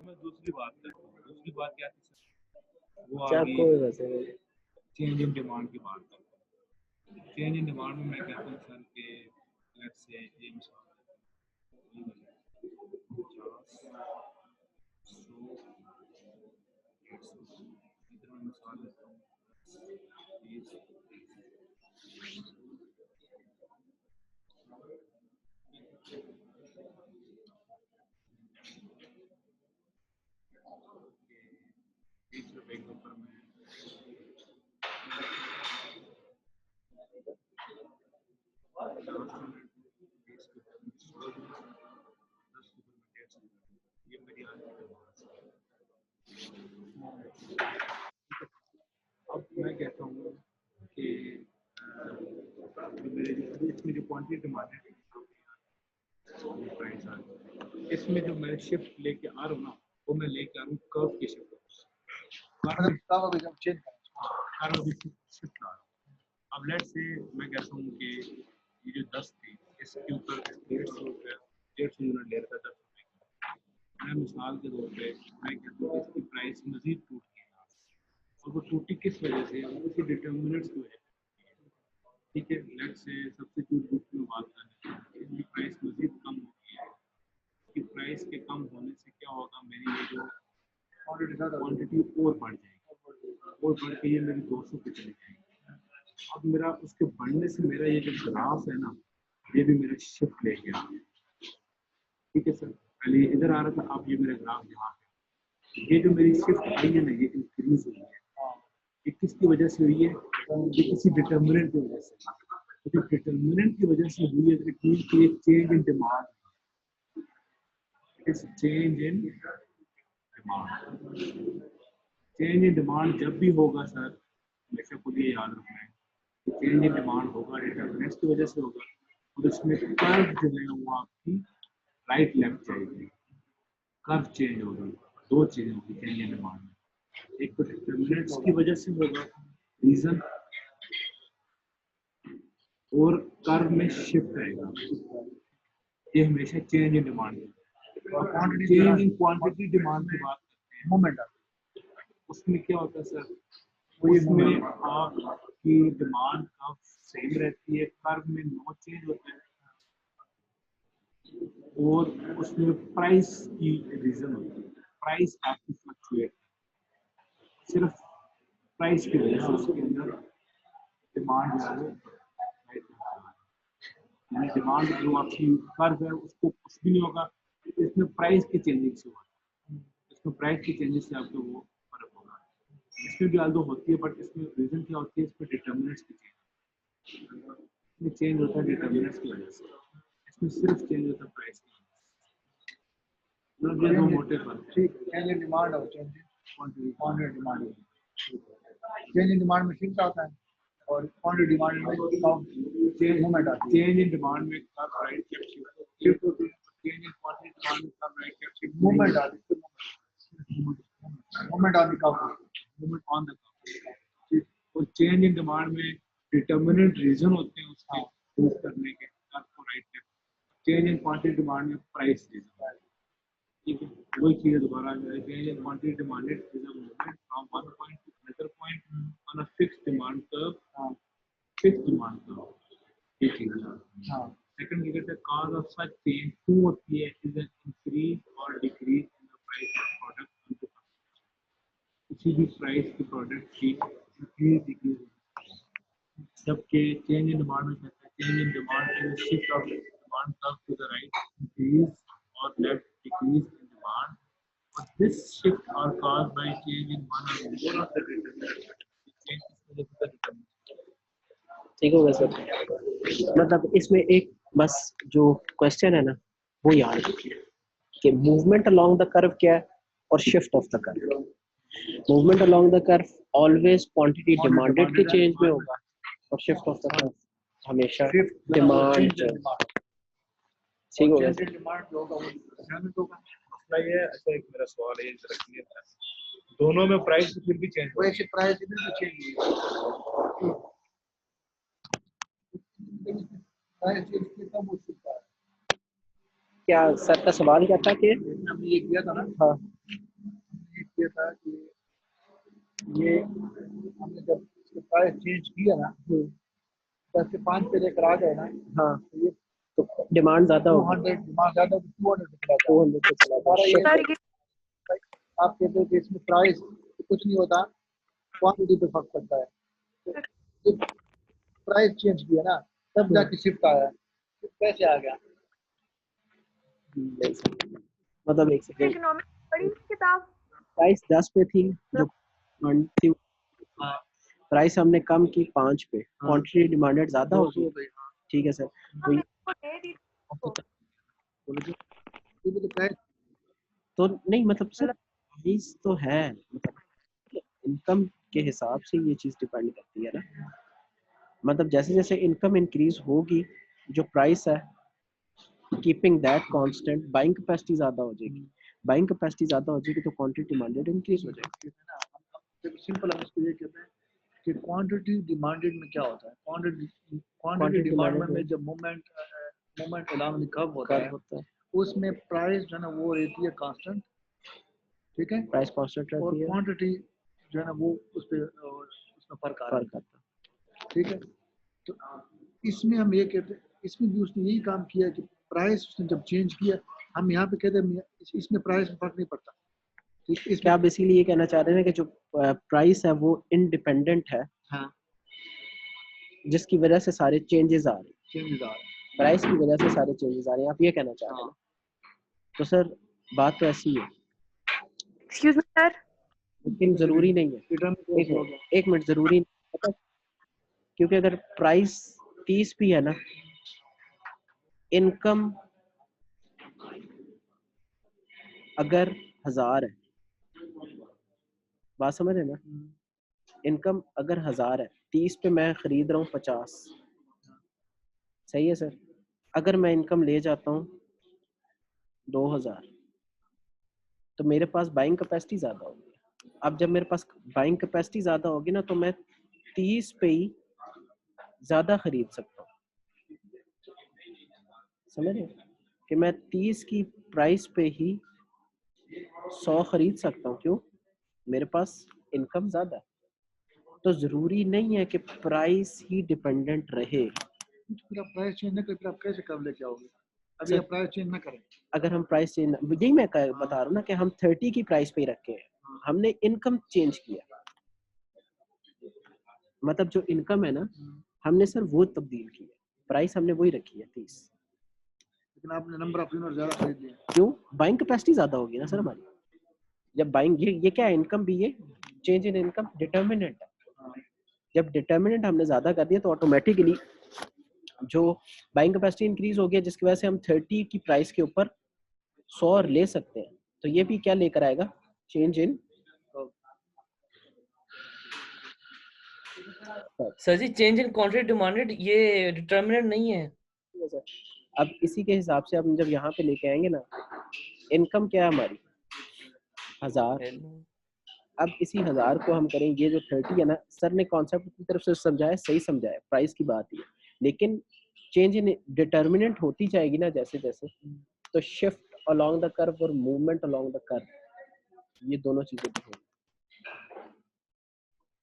मैं दूसरी बात करता हूँ। दूसरी बात क्या थी सर? वो आ क्या गई कोई वैसे चेंज इन डिमांड की बात करता हूँ। चेंज इन डिमांड में मैं कहता हूँ सर कि लेट्स से ये मिसाल देता हूँ, 50, 100, 150, इधर मैं मिसाल लेता हूँ 20, 20 रुपए के ऊपर मैं 20 के ऊपर 100 दूंगा, 10 के ऊपर मैं 150 दूंगा। ये मेरी आज की डिमांड है। अब मैं कहता हूँ कि इसमें जो क्वांटिटी डिमांड है प्राइस आ रही है, इसमें जो मैं शिफ्ट लेके आ रहा हूँ ना, वो मैं लेके आ रहा हूँ कर्व की शिफ्ट। कर्व अभी जब चेंज कर्व अभी शिफ्ट आ रहा हूँ। अब लेट से मैं कहता हूँ कि ये जो 10 थी, इसके ऊपर 150 रुपये 150 यूनिट ले रहा था 10 रुपये की। मैं मिसाल के तौर पे मैं कहता हूँ इसकी प्राइस मजीद टूट गई और वो टूटी किस वजह से? उसकी डिटर्मिनेंट्स की वजह से। ठीक है, लेट से सब्स्टिट्यूट बुक में बात करें, इसकी प्राइस मजीद कम हो गई है। इसकी प्राइस के कम होने से क्या होगा, मेरी ये जो क्वांटिटी और बढ़ जाएगी और बढ़ के ये मेरी 200 पे चली जाएगी। अब मेरा उसके बढ़ने से मेरा ये जो ग्राफ है ना, ये भी मेरा शिफ्ट ले गया। ठीक है सर, पहले ये इधर आ रहा था, अब ये मेरा ग्राफ यहाँ पे, ये जो मेरी शिफ्ट आई है ना, ये इंक्रीज हुई है। ये किसकी वजह से हुई है? ये किसी डिटर्मिनेंट की वजह से। तो जो डिटर्मिनेंट की वजह से हुई है, इट मींस कि change in demand, it is change in demand. Change in demand जब भी होगा सर, हमेशा खुद ये याद रखना है कि चेंज इन डिमांड होगा डिटर्मिनेंट्स की वजह से होगा, और उसमें कर्व जो है वो आपकी राइट लेफ्ट जाएगी, कर्व चेंज होगी। दो चीजें होगी चेंज इन डिमांड में, एक तो डिटर्मिनेंट्स की वजह से होगा रीजन, और कर्व में शिफ्ट आएगा। ये हमेशा change in demand, change in quantity demand की बात करते हैं मोमेंट, उसमें क्या होता है सर? उसमें आपकी डिमांड कब सेम रहती है, कर्व में नो चेंज होता है, और उसमें प्राइस की रीजन होती है, प्राइस आपकी फ्लक्चुएट, सिर्फ प्राइस की वजह से उसके अंदर डिमांड जो है यानी डिमांड जो आपकी कर्व है उसको कुछ भी नहीं होगा, इसमें प्राइस के चेंजिंग से होगा, इसमें प्राइस के चेंजेस से आपको वो फर्क होगा। इसमें भी आल्दो होती है, बट इसमें रीजन क्या होती है, इसमें डिटर्मिनेंट्स की चेंज, इसमें चेंज होता है डिटर्मिनेंट्स की वजह से, इसमें सिर्फ चेंज होता है प्राइस की वजह से। ये दो मोटे फर्क है। चेंज इन डिमांड और change in quantity demand, change in demand में शिफ्ट आता है और क्वांटिटी डिमांड में चेंज मूवमेंट आती है। चेंज इन डिमांड में कर्व राइट लेफ्ट शिफ्ट होती है, चेंज इन क्वांटिटी डिमांड में curve right left shift movement आती है, movement on the curve, movement on the curve. और चेंज इन डिमांड में डिटर्मिनेंट रीजन होते हैं उसके यूज करने के, कर्व को right left. Change in quantity demand में प्राइस रीजन। ठीक है, वही चीज दोबारा आ जाए, change in quantity demanded is a movement from one point to another point on a fixed demand curve, fixed demand curve. ये चीज है। हाँ, सेकंड क्या कहते हैं, cause of such change to होती है इज एन इंक्रीज और decrease in the price of product, किसी भी प्राइस की प्रोडक्ट की इंक्रीज डिक्रीज। जबकि चेंज इन डिमांड में कहते हैं change in demand is shift of demand curve to the right, increase और लेफ्ट डिक्रीज इन डिमांड, और this shift are caused by change in one or more of the determinants, change इस वजह से determinant। ठीक हो गया sir? मतलब इसमें एक बस जो क्वेश्चन है ना, वो याद रखिए कि मूवमेंट अलोंग द कर्व क्या है और shift of the curve. Movement along the curve always quantity demanded के चेंज में होगा, और शिफ्ट ऑफ द कर्व हमेशा डिमांड। ठीक हो गया? डिमांड होगा वो मसला ये है, अच्छा एक मेरा सवाल है जरा क्लियर कर, दोनों में प्राइस फिर भी चेंज वो एक प्राइस भी चेंज हुई, प्राइस इसकी कम हो चुका है, क्या सर का सवाल क्या था कि हमने ये किया था ना, हाँ ये किया था कि ये हमने जब इसके प्राइस चेंज किया ना, 10 से 5 पे लेकर आ गए ना, हाँ तो ये तो डिमांड ज्यादा होगी 200 डिमांड ज्यादा 200 पे चला जाए। 200 पे चला हमारा जाए ये सर ये आप कहते हो कि इसमें प्राइस कुछ नहीं होता, क्वांटिटी पे फर्क पड़ता है। तो ये प्राइस चेंज किया ना, तब जाके शिफ्ट आया, तो कैसे आ गया? नहीं सर, मतलब एक सेकंड, इकोनॉमिक्स पढ़ी थी किताब? प्राइस 10 पे थी जो डिमांड थी, हाँ प्राइस हमने कम की 5 पे, क्वांटिटी डिमांडेड ज्यादा 200 होगी। हो गई। हाँ ठीक है सर, तो हमने इसको दे दी तो ये तो प्राइस तो नहीं मतलब सर प्राइस तो है, मतलब इनकम के हिसाब से ये चीज डिपेंड करती है ना, मतलब जैसे जैसे इनकम इंक्रीज होगी जो प्राइस है keeping that constant, buying capacity ज्यादा हो जाएगी, बाइंग कैपेसिटी ज्यादा हो जाएगी तो क्वांटिटी डिमांडेड इंक्रीज हो जाएगी। है ना, हम सिंपल हम इसको ये कहते हैं कि क्वांटिटी डिमांडेड में क्या होता है, क्वांटिटी Quantity डिमांड demanded में जब मूवमेंट अलाउंस कब होता कब है, होता है, उसमें प्राइस जो है ना वो रहती है कांस्टेंट, ठीक है, प्राइस कांस्टेंट और रहती है, क्वांटिटी जो है ना वो उसमें फर्क आ रहा फर्क है, आता है। ठीक है। तो इसमें हम ये कहते हैं, इसमें भी उसने यही काम किया कि प्राइस उसने जब चेंज किया, हम यहाँ पे कहते हैं इसमें प्राइस में फर्क नहीं पड़ता, ठीक है, क्या इसमें आप इसीलिए ये कहना चाह रहे हैं कि जो प्राइस है वो इंडिपेंडेंट है, हाँ जिसकी वजह से सारे चेंजेस आ रहे हैं, चेंजेस आ रहे हैं। प्राइस की वजह से सारे चेंजेस आ रहे हैं, आप ये कहना चाह रहे हैं हाँ ना? तो सर बात तो ऐसी है, एक्सक्यूज मी सर, लेकिन जरूरी नहीं है, डिटरमिनेट कैसे हो गया? एक मिनट जरूरी नहीं है, पता है? क्योंकि अगर प्राइस 30 भी है ना, इनकम अगर 1000 है, बात समझ रहे हैं ना, इनकम अगर 1000 है, 30 पे मैं खरीद रहा हूँ 50, सही है सर, अगर मैं इनकम ले जाता हूँ 2000 तो मेरे पास बाइंग कैपेसिटी ज्यादा होगी। अब जब मेरे पास बाइंग कैपेसिटी ज्यादा होगी ना, तो मैं 30 पे ही ज्यादा खरीद सकता हूँ, समझ रहे हैं? कि मैं 30 की प्राइस पे ही 100 खरीद सकता हूँ, क्यों? मेरे पास इनकम ज्यादा है। तो जरूरी नहीं है कि प्राइस ही डिपेंडेंट रहे। फिर आप प्राइस चेंज न करें, फिर आप कैसे कब लेके आओगे? अभी सर आप प्राइस चेंज न करें। अगर हम प्राइस चेंज, यही मैं बता रहा हूँ ना कि हम 30 की प्राइस पे ही रखे हैं, हमने इनकम चेंज किया, मतलब जो इनकम है ना हमने सर वो तब्दील की है, प्राइस हमने वही रखी है 30, लेकिन आपने नंबर ऑफ यूनिट ज्यादा खरीद लिए। क्यों? बाइंग कैपेसिटी ज्यादा होगी ना सर हमारी, जब बाइंग ये क्या है, इनकम भी ये चेंज इन इनकम डिटर्मिनेंट है, जब डिटर्मिनेंट हमने ज्यादा कर दिया तो ऑटोमेटिकली जो बाइंग कैपेसिटी इंक्रीज हो गया, जिसकी वजह से हम 30 की प्राइस के ऊपर 100 ले सकते हैं, तो ये भी क्या लेकर आएगा, चेंज इन। सर जी चेंज इन क्वांटिटी डिमांडेड ये डिटरमिनेंट नहीं है। अब इसी के हिसाब से हम जब यहाँ पे लेके आएंगे ना, इनकम क्या है हमारी 1000, अब इसी 1000 को हम करेंगे, ये जो 30 है ना, सर ने कॉन्सेप्ट की तरफ से समझाया, सही समझाया, प्राइस की बात ही है, लेकिन चेंज इन डिटर्मिनेंट होती जाएगी ना जैसे जैसे, तो शिफ्ट अलोंग द कर्व और मूवमेंट अलोंग द कर्व, ये दोनों चीजें भी होंगी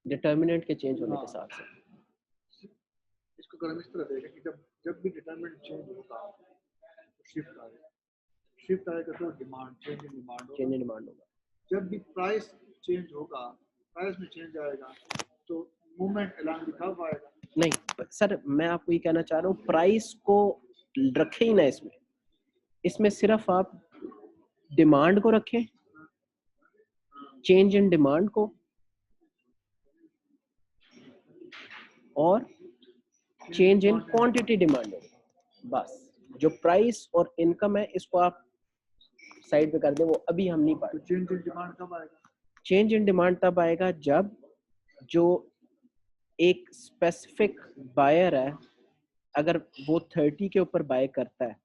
डिटर्मिनेंट के चेंज होने के साथ साथ। इसको अगर हम इस तरह देखें कि जब जब भी डिटरमिनेंट चेंज होगा तो शिफ्ट आएगा, शिफ्ट आएगा तो डिमांड चेंज इन डिमांड होगा, चेंज इन डिमांड होगा, जब भी प्राइस चेंज होगा, प्राइस में चेंज आएगा तो मूवमेंट अलाउंस कब आएगा? नहीं सर मैं आपको ये कहना चाह रहा हूँ, प्राइस को रखे ही ना इसमें, इसमें सिर्फ आप डिमांड को रखें, चेंज इन डिमांड को, और चेंज इन क्वांटिटी डिमांड, बस जो प्राइस और इनकम है इसको आप साइड पे कर दें, वो अभी हम नहीं तो पाए। चेंज इन डिमांड कब आएगा? चेंज इन डिमांड तब आएगा जब जो एक स्पेसिफिक बायर है, अगर वो 30 के ऊपर बाय करता है,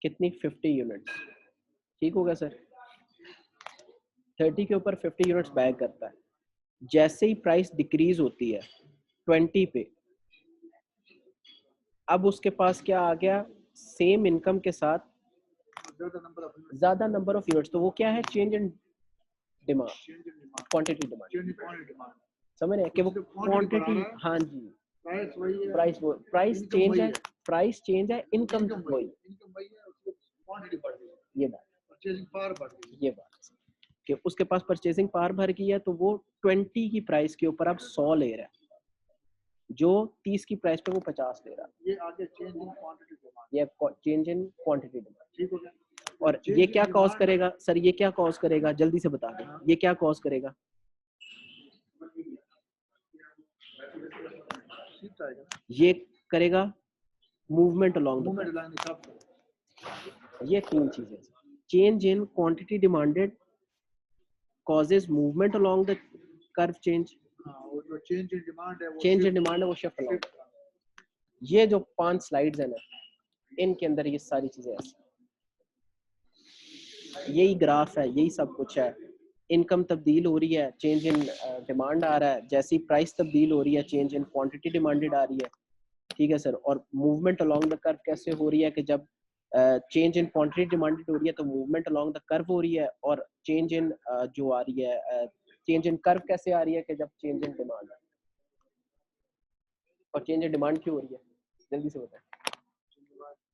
कितनी 50 यूनिट्स, ठीक होगा सर, 30 के ऊपर 50 यूनिट्स बाय करता है, जैसे ही प्राइस डिक्रीज होती है 20 पे, अब उसके पास क्या आ गया, सेम इनकम के साथ ज्यादा नंबर ऑफ यूनिट, ज्यादा नंबर ऑफ यूनिट्स, तो वो क्या है, change in demand, change in demand, quantity demand, change in quantity demand, समझ रहे हैं कि वो उससे quantity बढ़ा क्वांटिटी, रहा है, हाँ जी, प्राइस वही है, प्राइस इनकम चेंज वही है, है, प्राइस चेंज है, इनकम इनकम वही, वही है, उसकी क्वांटिटी बढ़ गई है, ये बात, परचेजिंग पावर बढ़ गई है। ये बात कि उसके पास परचेसिंग पावर भर गई है, तो वो 20 की प्राइस के ऊपर अब 100 ले रहा है, जो 30 की प्राइस पे वो 50 ले रहा है, ये आगे चेंज इन क्वांटिटी डिमांड, ये चेंज इन क्वांटिटी डिमांड। ठीक हो गया। और Change ये in क्या कॉज demand- करेगा सर, ये क्या कॉज करेगा, जल्दी से बता दें, ये क्या कॉज करेगा, शिफ्ट आएगा ना, ये करेगा movement along the movement line सब कर्व। ये तीन चीजें, change in quantity demanded causes movement along the curve change, हाँ, वो जो चेंज इन डिमांड है वो चेंज इन shift- डिमांड है वो शिफ्ट अलोंग। shift- ये जो 5 स्लाइड्स है ना, इनके अंदर ये सारी चीजें ऐसी, यही ग्राफ है, यही सब कुछ है। इनकम तब्दील हो रही है, चेंज इन डिमांड आ रहा है, जैसी प्राइस तब्दील हो रही है, चेंज इन क्वांटिटी डिमांडेड आ रही है, ठीक है सर। और मूवमेंट अलोंग द कर्व कैसे हो रही है कि जब चेंज इन क्वांटिटी डिमांडेड हो रही है तो मूवमेंट अलोंग द कर्व हो रही है, और चेंज इन जो आ रही है, चेंज इन कर्व कैसे आ रही है कि जब चेंज इन डिमांड है, और चेंज इन डिमांड क्यों हो रही है, जल्दी से बताएं,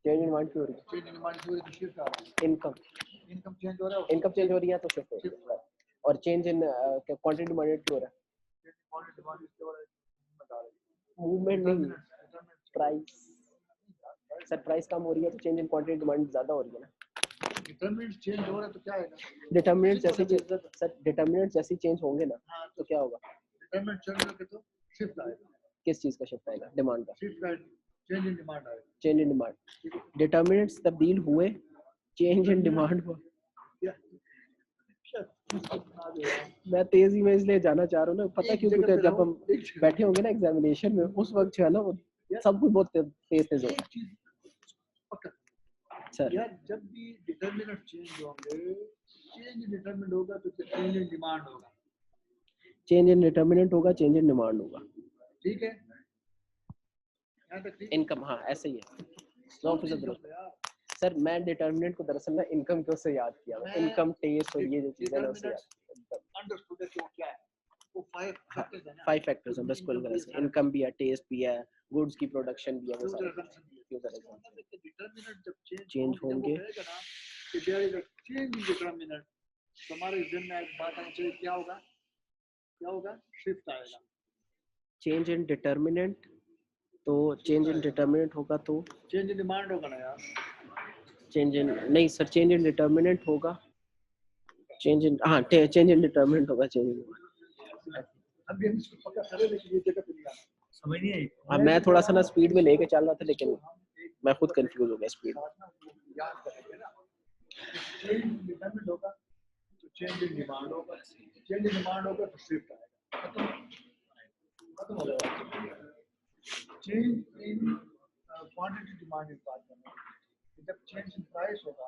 चेंज इन डिमांड क्यों हो रही है, चेंज इन डिमांड की वजह से शिफ्ट आ रहा है, इनकम इनकम चेंज हो रहा है, इनकम चेंज हो रही है तो शिफ्ट हो रही है, और चेंज इन क्वांटिटी डिमांडेड क्यों हो रहा है, क्वांटिटी डिमांड इसके बाद movement आ रही है, मूवमेंट नहीं, determinant प्राइस, सर प्राइस कम हो रही है तो चेंज इन क्वांटिटी डिमांड ज्यादा हो रही है ना, डिटरमिनेंट चेंज हो रहा है तो क्या आएगा, डिटरमिनेंट जैसे सर डिटरमिनेंट जैसे चेंज होंगे ना हाँ तो क्या होगा, डिटरमिनेंट चेंज होगा तो शिफ्ट आएगा, किस चीज का शिफ्ट आएगा, डिमांड का, शिफ्ट का चेंज इन डिमांड आएगा, चेंज इन डिमांड, डिटरमिनेंट्स तब्दील हुए, चेंज इन डिमांड हुआ। मैं तेजी में इसलिए जाना चाह रहा हूँ ना, पता क्यों, क्योंकि जब हम बैठे होंगे ना एग्जामिनेशन में, उस वक्त जो है ना वो सब कुछ बहुत तेज तेज होगा। एक चीज पक्का सर यार, जब भी डिटरमिनेंट चेंज होंगे, चेंज डिटरमिनेंट होगा तो चेंज इन डिमांड होगा, चेंज इन डिटरमिनेंट होगा, चेंज इन डिमांड होगा, ठीक है, यहाँ तक ठीक। इनकम, हाँ ऐसे ही है, 100% दुरुस्त। सर मैं डिटरमिनेंट को दरअसल ना इनकम क्यों से याद किया, इनकम, टेस्ट और ये जो चीजें ना उससे याद किया। अंडरस्टूड है वो क्या है, वो 5 फैक्टर्स है ना, 5 फैक्टर्स हैं बस कुल मिला के, इनकम भी है, टेस्ट भी है, गुड्स की प्रोडक्शन भी है, वो सारे डिटरमिनेंट जब चेंज होंगे, कहेगा ना कि there is a change in determinant, तुम्हारे जहन में एक बात आनी चाहिए, क्या होगा, क्या होगा, शिफ्ट आएगा, चेंज इन डिटरमिनेंट, तो चेंज इन डिटरमिनेंट होगा तो चेंज इन डिमांड होगा ना यार, चेंज इन, नहीं सर चेंज इन डिटरमिनेंट होगा, चेंज इन, हाँ चेंज इन डिटरमिनेंट होगा, चेंज इन, अभी हम इसको पक्का करे लेकिन ये जगह पे नहीं आना, समझ नहीं आई। हाँ मैं थोड़ा सा ना स्पीड में लेके चल रहा था, लेकिन मैं खुद कंफ्यूज हो गया स्पीड। याद करेंगे ना, चेंज इन डिटरमिनेंट होगा तो चेंज इन डिमांड होगा, चेंज इन डिमांड होगा तो शिफ्ट आएगा, खत्म हो गया। चेंज इन क्वांटिटी डिमांड की बात करना है, जब चेंज इन प्राइस होगा,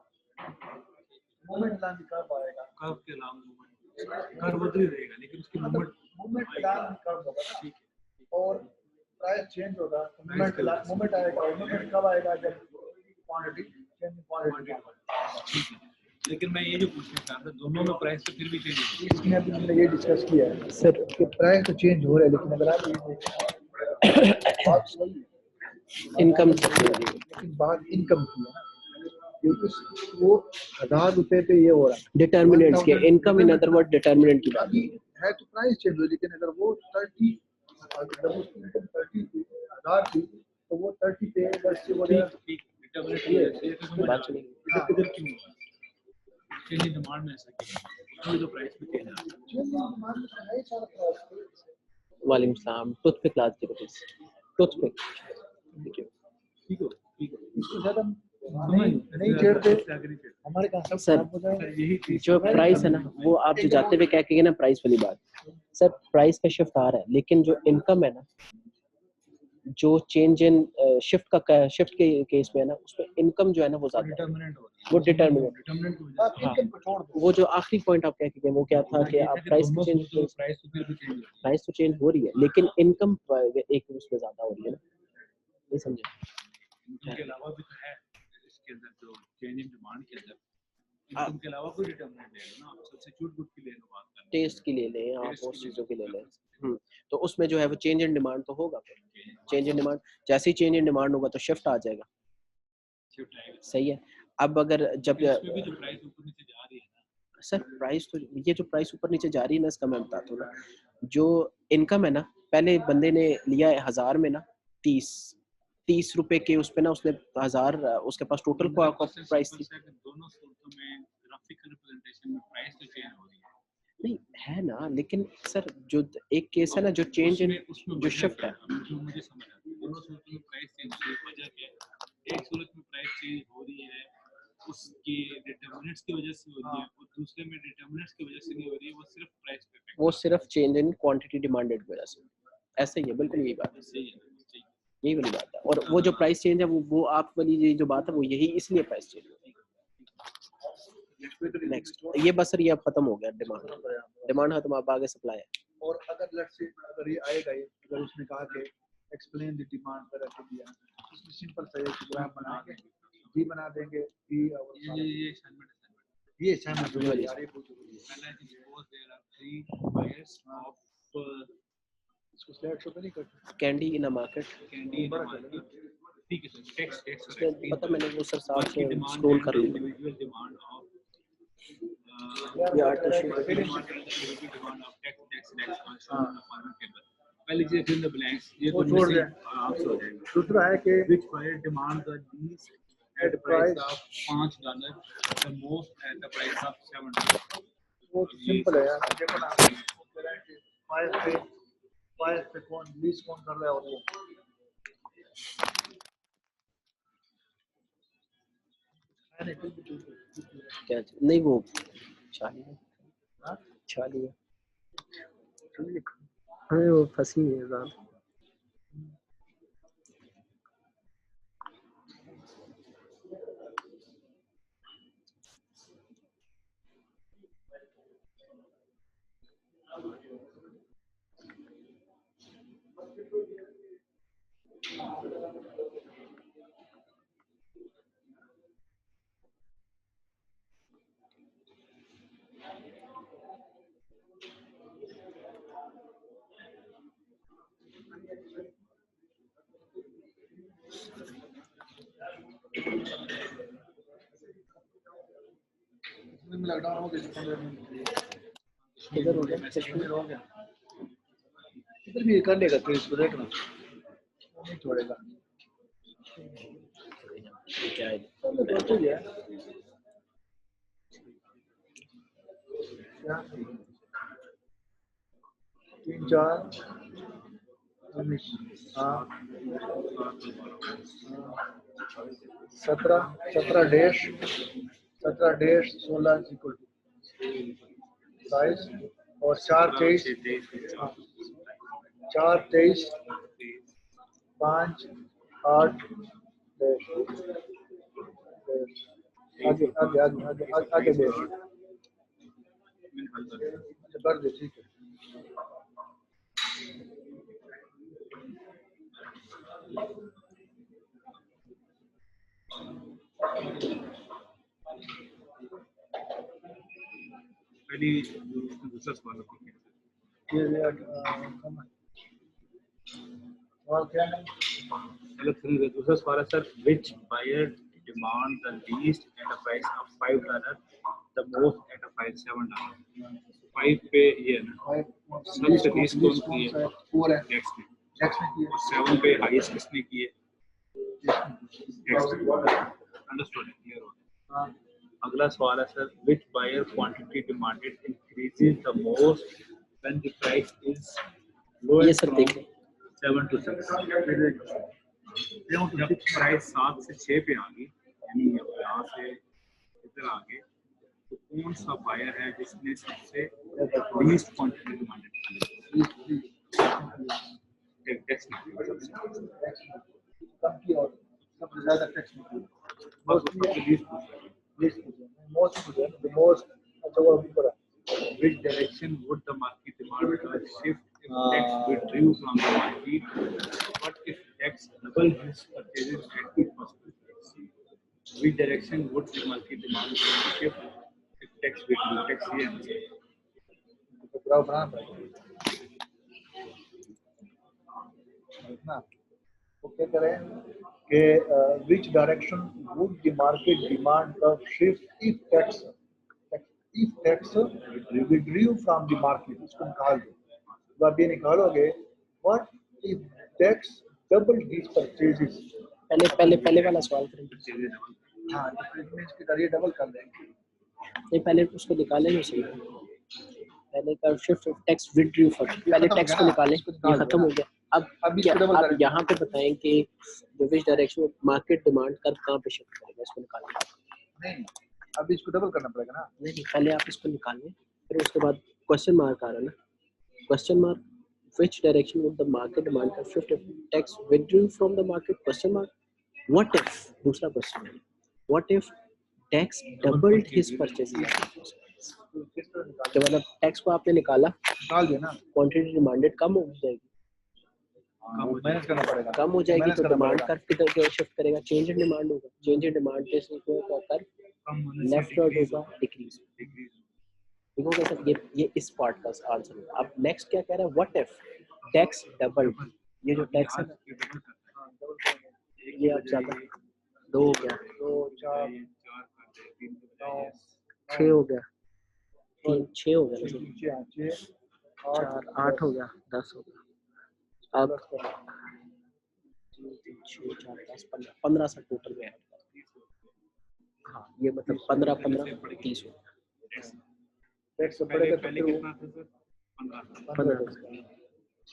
मोमेंट लाइन कब आएगा, कर्व के अलावा मूवमेंट, कर्व उधर ही रहेगा लेकिन उसकी मूवमेंट लाइन कब होगा ना, ठीक है, और प्राइस चेंज होगा तो मूवमेंट आएगा, और मूवमेंट कब आएगा, जब क्वांटिटी चेंज इन क्वांटिटी। ठीक है। लेकिन मैं ये जो पूछना चाह रहा था, दोनों में प्राइस तो फिर भी चेंज होगी। इसमें अभी हमने ये डिस्कस किया है सर कि प्राइस तो चेंज हो रहा है, लेकिन अगर आप ये देखें बात वही है, इनकम, लेकिन बात इनकम की है ना, क्योंकि वो 1000 रुपए पे ये हो रहा है डिटरमिनेंट्स के, income in other word determinant की बात अभी है, तो प्राइस चेंज हो, लेकिन अगर वो 30, अगर उसकी इनकम 30 थी, 1000 थी, तो वो 30 पे बस से वो ठीक डिटरमिनेंट की वजह से तो समझ बात आ सुनिए। गई। इधर क्यों हुआ? चेंज इन डिमांड में ऐसा क्यों? तो जो प्राइस भी चेंज आ रहा है। वालेकुम सलाम, टूथपिक ला दीजिए प्लीज, टूथपिक, थैंक यू। ठीक हो, ठीक हो। इसको ज्यादा समझ नहीं छेड़ते, इससे आगे नहीं चेंज। हमारे कहाँ सब सर खराब हो जाएगा। सर यही चीज जो प्राइस है ना, वो आप जो जाते हुए कह के गए ना प्राइस वाली बात, सर प्राइस का शिफ्ट आ रहा है, लेकिन जो इनकम है ना, जो चेंज इन शिफ्ट के केस में है ना, उसमें इनकम जो है ना वो ज्यादा है, डिटरमिनेंट हो वो डिटरमिनेंट, डिटरमिनेंट की वजह आप इनकम को छोड़ दो, वो जो आखिरी पॉइंट आप कह के गए वो क्या था कि आप प्राइस दोनों चेंज, सोचो प्राइस तो फिर भी चेंज हो प्राइस तो चेंज हो रही है लेकिन इनकम एक उसमें ज्यादा हो रही है ना, नहीं समझे। इनके अलावा भी तो है इसके अंदर जो चेंज इन डिमांड के अंदर इनकम के अलावा कोई डिटरमिनेंट ले लो ना, आप सब्स्टिट्यूट गुड की ले लो, बात करना टेस्ट की ले लें आप, टेस्ट और की ले चीज़ों की ले लें। लो। तो उसमें जो है वो चेंज इन डिमांड तो होगा, फिर चेंज इन डिमांड, जैसे ही चेंज इन डिमांड होगा तो शिफ्ट आ जाएगा। शिफ्ट आएगा। सही है। अब अगर जब इसमें भी जो प्राइस ऊपर नीचे जा रही है ना सर प्राइस तो, ये जो प्राइस ऊपर नीचे जा रही है ना, इसका मैं बताता हूँ ना, जो इनकम है ना, पहले बंदे ने लिया है 1000 में ना 30 रुपए के उस पे ना, उसने 1000 उसके पास टोटल मेरा को क्वेश्चन प्राइस सिंपल थी। सा है कि दोनों सूरतों में ग्राफिकल रिप्रेजेंटेशन में प्राइस तो चेंज हो रही है। नहीं है ना, लेकिन सर जो एक केस है ना, जो चेंज इन उसमें जो शिफ्ट है, अब जो मुझे समझ आता है दोनों सूरतों में प्राइस चेंज हो रही है, वजह क्या है? एक सूरत में प्राइस चेंज हो रही है उसकी डिटरमिनेंट्स की वजह से हो रही है, और दूसरे में डिटरमिनेंट्स की वजह से नहीं हो रही है, वो सिर्फ प्राइस पे इफेक्ट वो सिर्फ चेंज इन क्वांटिटी डिमांडेड की वजह से। ऐसे ही है, बिल्कुल यही बात है, सही है ना? सही है। यही वाली बात है। और वो जो प्राइस चेंज है, वो आप वाली ये जो बात है वो यही इसलिए प्राइस चेंज हो रही है। नेक्स्ट ये बस सर, ये अब खत्म हो गया, डिमांड खत्म, अब आगे सप्लाई है। और अगर लेट्स से अगर ये आएगा, ये अगर उसने कहा कि एक्सप्लेन द डिमांड वगैरह के दिया, इसमें सिंपल सा एक प्रोग्राम बना देंगे, भी बना देंगे, भी और ये असाइनमेंट ये असाइनमेंट हो वाली यार, ये बहुत जरूरी है। पहला suppose there are 3 buyers of इसको स्लाइड शो पे नहीं करते, candy in a market, candy in market, ठीक है सर, टेक्स्ट उसमें पता मैंने वो सर साथ की से डिमांड स्क्रॉल कर लिया। इंडिविजुअल डिमांड ऑफ ये artificial demand of tax table. पहली चीज फिल द ब्लैंक्स, ये वो तो छोड़ मिसिंग दें। आपसे हो जाएगा। दूसरा है कि Which buyer demand the least at the price of $5, the most at the price of $7? वो सिंपल है यार, देखो ना, फाइल पे कौन लीज कौन कर रहा है, और वो है नहीं, कुछ भी चीज़ है। क्या नहीं, वो चाली है, हाँ? चाली है, अरे वो फंसी है ज़्यादा। इसमें लॉकडाउन हो गया, 15 मिनट इधर हो गया, कश्मीर हो गया, इधर भी कर लेगा, तो इसको देखना, वो नहीं छोड़ेगा। क्या है, तो ही है क्या, 3 4 हाँ 17 डैश 16 इक्वल टू साइज, और 4 23 4 23 5 8 डैश आगे आगे आगे आगे आगे डैश कर दे, ठीक है। पहली दूसरा सवाल को ये और क्या है, चलो फिर दूसरा सवाल है sir, which buyer demand the least at a price of $5, the most at a price $7? 5 पे ये है ना, सबसे least कौन की है? फोर है, नेक्स्ट में, नेक्स्ट में किया, 7 पे हाईएस्ट किसने की है? अंडरस्टूड, क्लियर हो गया। हाँ अगला सवाल है sir, which buyer quantity demanded increases the most when the price is ये lowest सर from देख 7 to 6? जब प्राइस 7 से 6 पे आ गई, यानी यहाँ से इधर आ गए, तो कौन सा बायर है जिसने सबसे लीस्ट क्वांटिटी डिमांडेड की? टैक्स कम की और सबसे ज्यादा टैक्स में किया, the most अच्छा वो ऊपर है, Which direction would the market demand shift if tax withdrew from the market? What if tax double his purchases at the first place? Which direction would the market demand shift tax withdrew tax ये है तो graph बनाना पड़ेगा ना। तो क्या करें कि which direction would the market demand curve shift if tax withdrew from the market? इसको निकाल दो। जब आप ये निकालोगे, what if tax double these purchases? पहले वाला सवाल करेंगे। हाँ, तो फिर इसमें इसके जरिए डबल कर देंगे। नहीं, पहले उसको निकालेंगे सही। पहले का शिफ्ट टैक्स विड्रू फॉर, पहले टैक्स को निकालें, ये खत्म हो गया। अब क्या आप यहाँ पे बताएं कि जो विच डायरेक्शन में मार्केट डिमांड कर्व कहाँ पे शिफ्ट करेगा, इसको निकालें। नहीं, अभी इसको डबल करना पड़ेगा ना। नहीं, पहले आप इसको निकालें, फिर उसके बाद क्वेश्चन मार्क आ रहा है ना, question mark which direction would the market demand curve shift if tax withdrew from the market, question mark. What if, दूसरा क्वेश्चन है, what if tax doubled his purchases? तो मतलब टैक्स को आपने निकाल दिया ना, क्वांटिटी डिमांडेड कम हो जाएगी, मैनेज करना पड़ेगा, कम हो जाएगी तो डिमांड कर्व किधर शिफ्ट करेगा, चेंज इन डिमांड होगा, चेंज इन डिमांड के कर्व लेफ्ट और होगा डिक्रीज। ठीक हो गया सर, ये इस पार्ट का आंसर है। अब नेक्स्ट क्या कह रहा है, व्हाट इफ टैक्स डबल, ये जो टैक्स है ये अब ज्यादा 2 हो गया, 2 4 6 हो गया, 3 6 हो गया, 6 4 8 हो गया, 10 हो गया। अब 3 3 6 4 10 15 से टोटल में ऐड कर। हाँ, ये मतलब 15 15 30 हो गया। टैक्स पड़ेगा तो पहले कितना था सर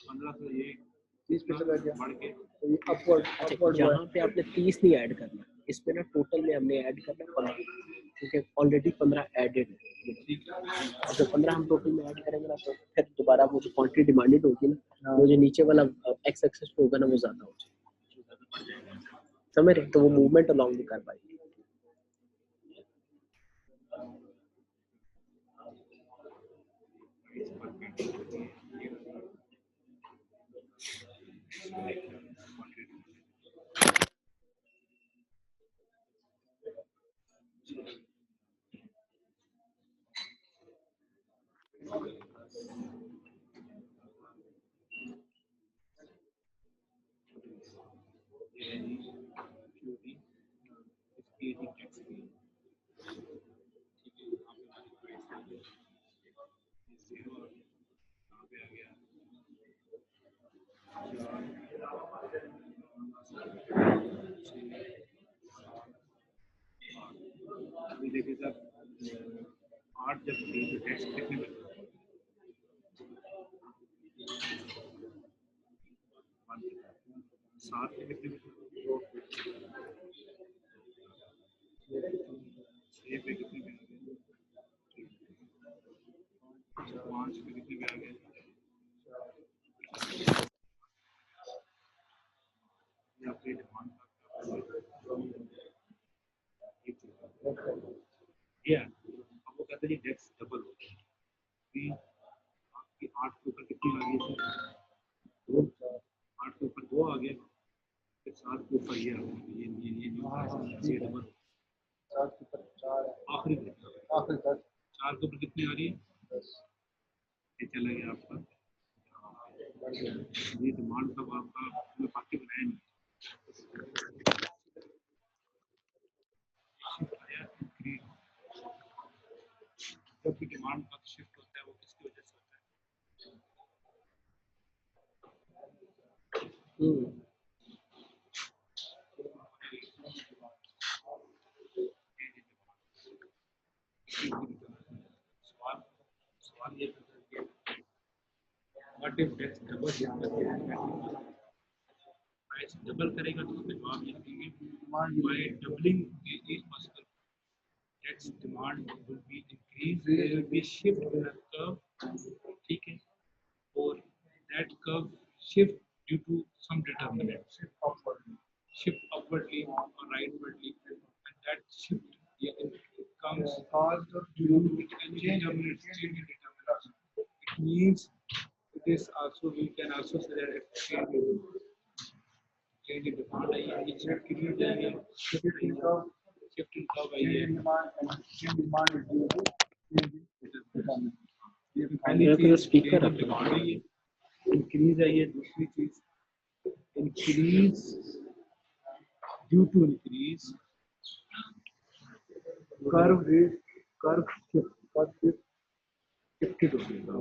15 से ये 30 पे चला गया, बढ़ के तो ये अपवर्ड यहाँ पे आपने 30 नहीं ऐड करना, इसमें ना टोटल में हमने ऐड करना 15, क्योंकि ऑलरेडी 15 एडेड है। अगर 15 हम टोटल में ऐड करेंगे ना, तो फिर दोबारा वो जो क्वांटिटी डिमांडेड होगी ना, वो जो नीचे वाला एक्स एक्सेस पे होगा ना, वो ज्यादा हो जाएगा, समझ रहे? तो वो मूवमेंट अलोंग नहीं कर पाएगी। अभी देखिए सर 8 जब थी तो टैक्स कितने में 7 पे कितने में 6 पे कितने में 5 पे कितने में आ गए या फिर डिमांड या अब वो कहते हैं टैक्स डबल हो गया कि आपकी 8 के ऊपर कितनी आ गई सर 8 के ऊपर 2 आ गया फिर 7 के ऊपर ये आ गया ये डबल 7 के ऊपर 4 आखिरी आखिरी तक 4 के ऊपर कितनी आ रही है 10 ये चला गया आपका ये डिमांड कब आपका मैं बाकी बनाया नहीं शिफ्ट आया इंक्रीज जब भी डिमांड का शिफ्ट होता है वो किसकी वजह से होता है सवाल ये what if tax double price double करेगा तो उसमें जवाब ये देंगे by doubling is possible tax demand will be increase there will be shift in the curve ठीक है और that curve shift due to some determinant shift upwardly or rightwardly and that shift comes due to indeterminate change in determinants. It means it is also we can also say that it's change in demand I shift कितनी चाहिए shift in curve आई है demand is due to ये तो पहली मेरे को तो चीज speaker change in अपना। demand है ये, increase है ये, दूसरी चीज increase due to increase curve rate, curve shift shifted हो गया,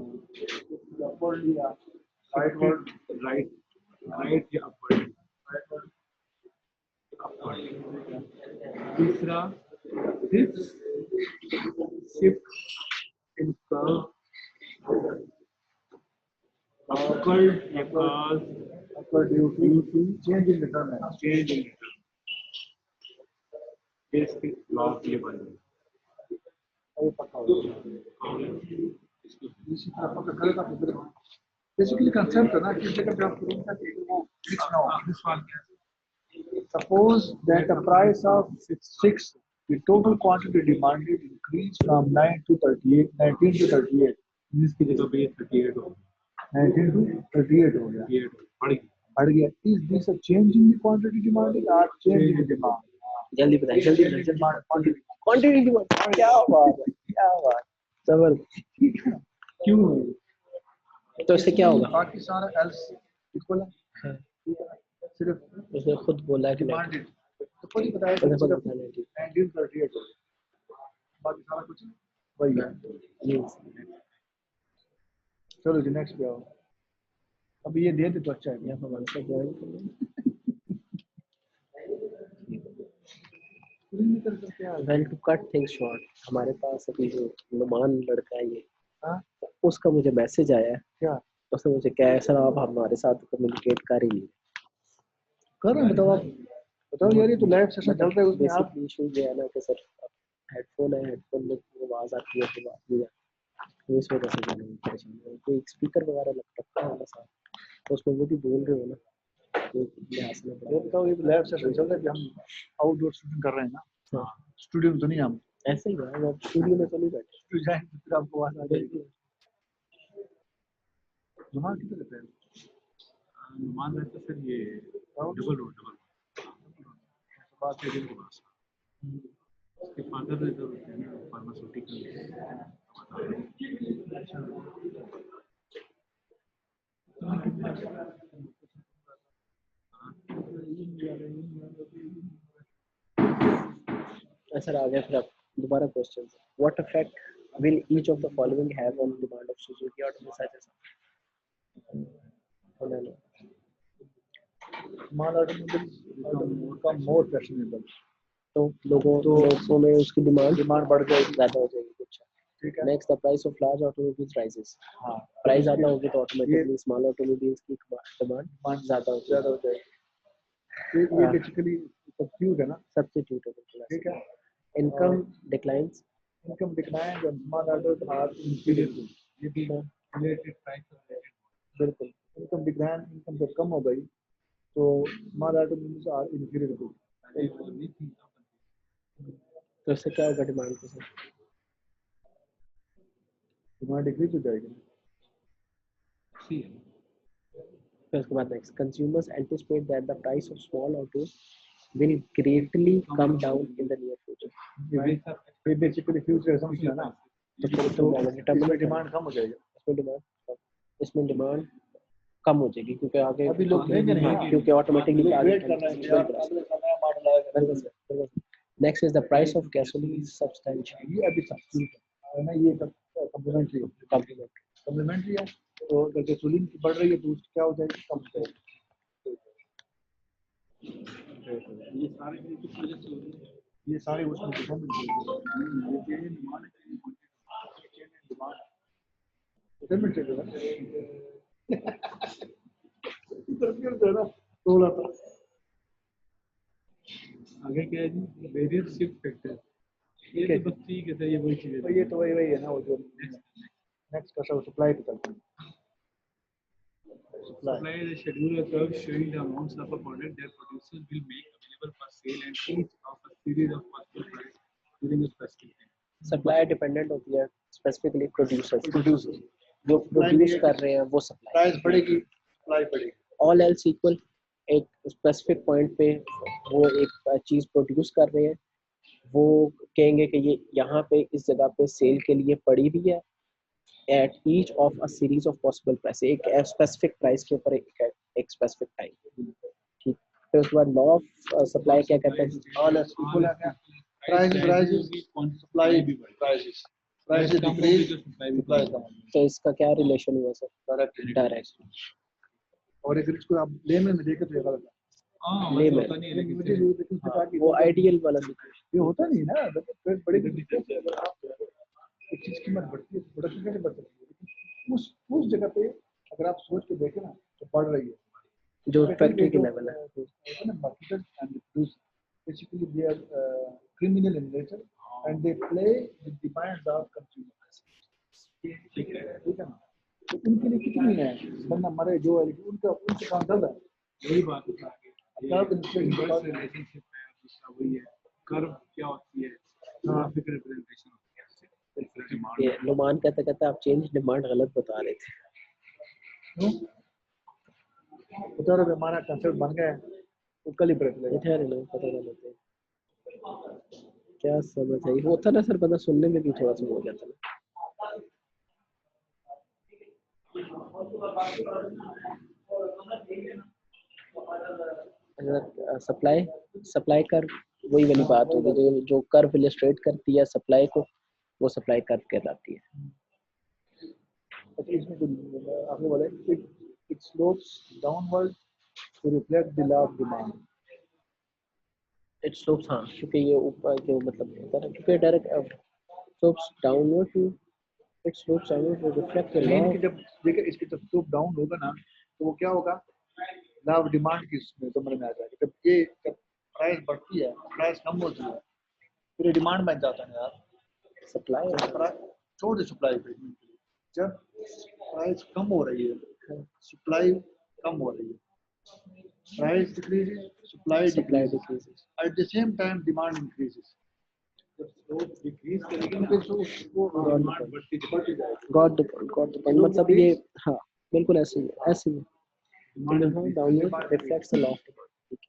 upward या rightward, right या upward, दूसरा this shift in curve occurred because due to change in return है। change in basic law ये बन गया। ये पक्का हो गया। इसी तरह पक्का करेगा तो बेसिकली कंसेप्ट है ना कि जगह पे आप करोगे कि वो फिक्स ना हो। इस सवाल क्या है? Suppose that the price of 6, the total quantity demanded increased from 19 to 38, जिसकी जगह पे ये 38 हो 19 to 38 हो गया, 38 बढ़ गई। बढ़ गया। Is this a change in the quantity demanded or change in the demand? जल्दी बताइए, जल्दी बताइए, जल्दी। क्वांटिटी डिमांड, क्या बात है, क्या बात, जबरदस्त। क्यों? तो इससे क्या होगा? बाकी सारा else इक्वल है, ठीक है ना? सिर्फ उसने खुद बोला है कि demanded तो कोई बताया कि खुद सिर्फ बताना है, ठीक 19 to 38 हो गया। बाकी सारा कुछ वही है। है। चलो जी नेक्स्ट पे आओ। अब ये दे दे तो अच्छा है। यहाँ पर हमारे साथ ज्वाइन कर लो। Well, to cut things short, हमारे पास अभी जो नुमान लड़का है ये, हाँ उसका मुझे मैसेज आया है। क्या उसने मुझे क्या है सर, आप हमारे साथ कम्युनिकेट कर ही नहीं। कर रहे हैं, बताओ आप बताओ यार, ये तो लाइव सेशन चल रहा है उसमें आप बेसिकली इशू ये है ना कि सर हेडफोन है, हेडफोन में आवाज़ आती है तो बात नहीं आती, तो इस वजह से मैंने परेशानी है। कोई स्पीकर वगैरह लगता है साथ, तो उसमें वो भी बोल रहे हो ना, तो लिहाज से मैं ये बताओ, ये तो लाइव सेशन चल रहा है कि हम आउटडोर शूटिंग कर रहे हैं ना, हाँ, स्टूडियो में तो नहीं, हम ऐसे ही है, वो स्टूडियो में तो नहीं बैठे। स्टूडियो जाएंगे तो फिर आपको आवाज आ जाएगी। नुमान कितने रहते हैं? नुमान रहता फिर ये डबल रोड बात है के पास। इसके फादर रहते होते हैं ना फार्मास्यूटिकल। सर आ गया फिर आप दोबारा question. What effect will each of the following have on demand of Suzuki automobiles? Small automobiles become more fashionable, तो लोगों में उसकी डिमांड बढ़ जाएगी, ज्यादा हो जाएगी। अच्छा, ठीक है। Next the price of large automobiles rises. हाँ, प्राइस ज्यादा होगी तो ऑटोमेटिकली स्मॉल ऑटोमोबाइल्स की डिमांड ज्यादा हो ज्यादा हो जाएगी। ये बेसिकली सब्स्टिट्यूट है ना, सब्स्टिट्यूट हो गया। ठीक है। इनकम डिक्लाइंस, इनकम डिक्लाइन जब स्मॉल ऑटोज आर इंक्रीजिंग, ये भी रिलेटेड प्राइस बिल्कुल इनकम डिक्लाइन, इनकम जब कम हो गई तो स्मॉल ऑटोज आर इंक्रीजिंग, तो इससे क्या होगा डिमांड को? सर डिमांड डिक्रीज हो जाएगी। फिर उसके बाद next, consumers anticipate that the price of small autos will greatly come down in the near future. ये बेसिकली फ्यूचर असम्पशन है ना, तो इसमें डिमांड कम हो जाएगी। इसमें डिमांड कम हो जाएगी क्योंकि आगे अभी लोग लेंगे नहीं, क्योंकि ऑटोमेटिकली वेट कर रहे हैं यार, अगले समय मॉडल आएगा। Next is the price of gasoline substantial. ये अभी सब्स्टिट्यूट है ना, ये कम्प्लीमेंट्री है। तो अगर गैसोलीन की बढ़ रही है तो उसकी क्या हो जाएगी, कम हो जाएगी। ये सारे उसमें थोड़ा सा आगे क्या है जी, वेरियस शिफ्ट फैक्टर। ये तो बच्ची कहते हैं, ये वही चीज है। ये तो वही है ना, वो जो नेक्स्ट का सप्लाई पे चलता है। Supply is a scheduler curve showing the amounts of a product that producers will make available for sale and each of a series of possible price during a specific time. Supply dependent होती है specifically producers जो produce कर रहे हैं वो supply price बढ़ेगी, supply बढ़ेगी। All else equal, एक स्पेसिफिक पॉइंट पे वो एक चीज प्रोड्यूस कर रहे हैं, वो कहेंगे कि ये यहाँ पे इस जगह पे सेल के लिए पड़ी हुई है at each of a series of possible price, एक स्पेसिफिक प्राइस के ऊपर एक स्पेसिफिक टाइम। ठीक, फिर उसके बाद लॉ ऑफ सप्लाई क्या कहता है? ऑल एस इक्वल है क्या? Price rises, supply prices, prices decrease, supply कम। तो इसका क्या रिलेशन हुआ सर? डायरेक्ट। डायरेक्ट। और अगर इसको आप लेमन में देखें तो ये गलत है। हाँ ले मतलब में होता नहीं है लेकिन मुझे लेकिन हाँ, वो आइडियल वाला ये होता नहीं ना, फिर बड़ी दिक्कत है। अगर आप एक चीज कीमत बढ़ती है तो प्रोडक्शन कैसे बढ़ सकती है? लेकिन उस जगह पे अगर आप सोच के देखें ना तो बढ़ रही है। जो फैक्ट्री की लेवल है। ना marketers and producer basically they are criminal in nature and they play with demands of consumers. ठीक है ना? तो उनके लिए कितनी है बंदा मरे जो है, लेकिन उनके काम चल रहा है। वही बात है ये अब इनवर्स रिलेशनशिप है, दूसरा वही है कर्व क्या होती है, ग्राफिक रिप्रेजेंटेशन होती है इससे डिमांड। ये नुमान कहते कहते आप चेंज डिमांड गलत बता रहे थे। उधर हमारा कंसेप्ट बन गया है तो कल ही पता चलेगा। ठहरे लोग पता कर लेते हैं क्या समझ है। होता ना सर, बंदा सुनने में भी थोड़ा सा हो जाता ना। सप्लाई सप्लाई कर वही वाली बात होगी, जो कर्व इलस्ट्रेट करती है सप्लाई को, वो सप्लाई कर्व कहलाती है। अच्छा, इसमें तो आपने बोला it slopes downward to reflect the law of demand. It slopes, हाँ, क्योंकि ये ऊपर जो मतलब होता है, क्योंकि direct slopes downward to it slopes downward to reflect the law. लेकिन जब देखिए इसके जब स्लोप डाउन होगा ना तो वो क्या होगा, लॉ ऑफ डिमांड की समझ में आ जाएगा। जब प्राइस बढ़ती है, प्राइस कम होती है, फिर डिमांड बन जाता है यार। सप्लाई छोड़ दे सप्लाई पे। जब प्राइस कम हो रही है, सप्लाई कम हो रही है, price decreases, supply decreases, at the same time demand increases. जब स्लोप डिक्रीज करेगी ना तो वो डिमांड बढ़ती जाएगी। गॉट द पॉइंट, मतलब ये, हाँ बिल्कुल ऐसे ही है, ऐसे ही है। Downward reflects the law of demand. ठीक